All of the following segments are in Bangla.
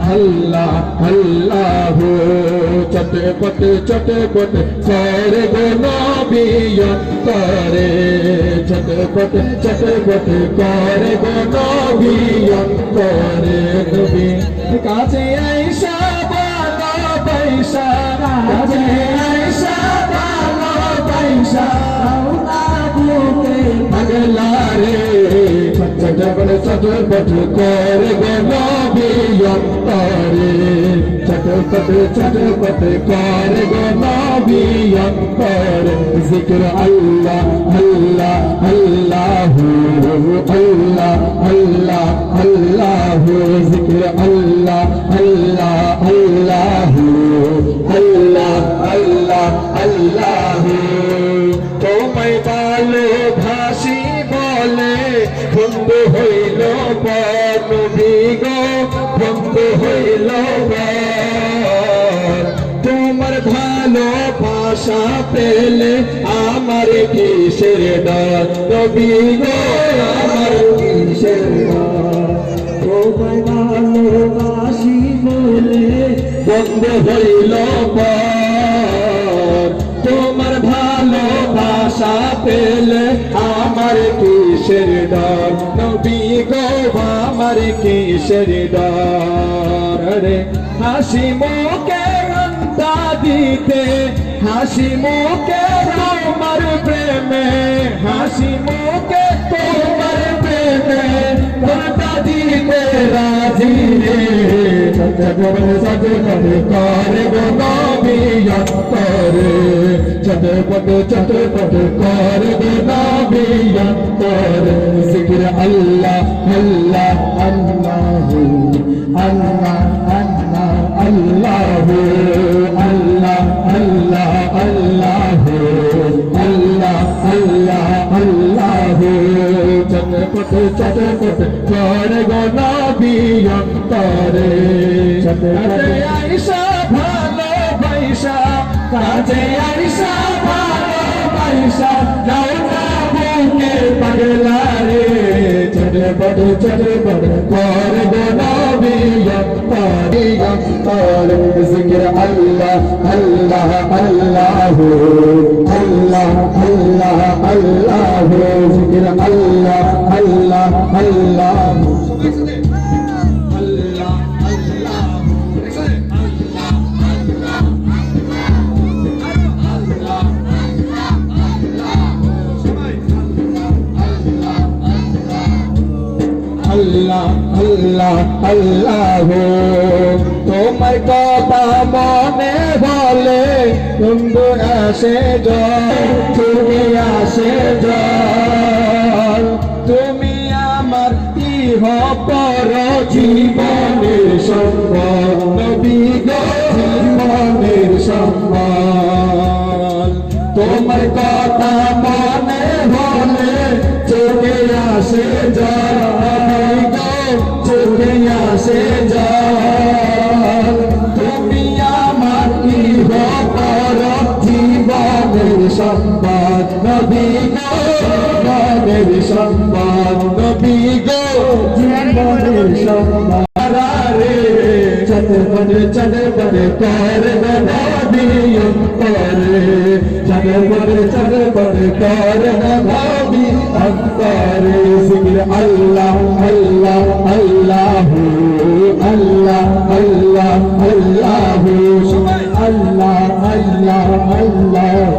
अल्लाह अल्लाह चटपट चटपट करे गो नबी अंतरे चटपट चटपट करे गो नबी अंतरे नबी काছে আয়েশা ভালো পয়সা কাছে আয়েশা ভালো পয়সা না দিতে পাগলা রে चटपट चटपट करे गो नबी अंतरे चटपट चटपट करे गो नबी अंतरे जिक्र अल्लाह अल्लाह अल्लाह अल्लाह अल्लाह अल्लाह जिक्र अल्लाह अल्लाह अल्लाह अल्लाह अल्लाह अल्लाह তোমায় ভালোবাসি বলে বন্ধু হইল নবী গো বন্ধু হইল তোমার ভালোবাসা পেলে আমার কিসের ডর নবী গো আমার কিসের ডর তোমায় ভালোবাসি বলে বন্ধু হইল তোমার ভালোবাসা পেলে আমার কিসের ডর নবী গো আমার কিসের ডর রে হাসি মুখে রন্তা দিতে হাসি মুখে তোমার প্রেমে হাসি মুখে তোমার প্রেমে রন্তা দিতে রাজি রে চটপট চটপট করে গো নবী अंतरे चटपट चटपट करे गो नबी अंतरे जिक्र अल्लाह अल्लाह अल्लाह अल्लाह अल्लाह अल्लाह अल्लाह अल्लाह अल्लाह अल्लाह अल्लाह चटपट चटपट करे गो नबी अंतरे चटपट आयशा भालो पैसा काजे आयशा भालो पैसा जाऊना बुके पगला रे चटपट चटपट करे गो नबी अंतरे अंतरे जिक्र अल्लाह अल्लाह अल्लाह अल्लाह अल्लाह अल्लाह जिक्र अल्लाह अल्लाह अल्लाह अल्लाह अल्लाह अल्लाह তোমার কথা মনে বলে বন্ধু আসে জল তুমি আসে জল তুমি আমার ইহ পর জীবনের সম্বল নবী গো জীবনের সম্বল তোমার কথা মনে বলে চোখে আসে জল চোখে আসে জল তুমি আমার ইহ পর জীবনের সম্পদ নবী গো জীবনের সম্পদ নবী গো জীবনের সম্পদ রে চটপট চটপট করে নবী অন্তরে চটপট চটপট করে নবী অন্তরে জিক্র আল্লাহ আল্লাহ আল্লাহ আল্লাহ আল্লাহ আল্লাহ সবাই আল্লাহ আল্লাহ আল্লাহ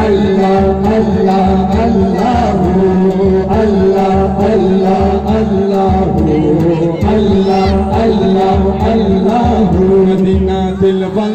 আল্লাহ আল্লাহ আল্লাহ আল্লাহ আল্লাহ আল্লাহ আল্লাহ আল্লাহ আল্লাহ মদিনা দিলওয়ালা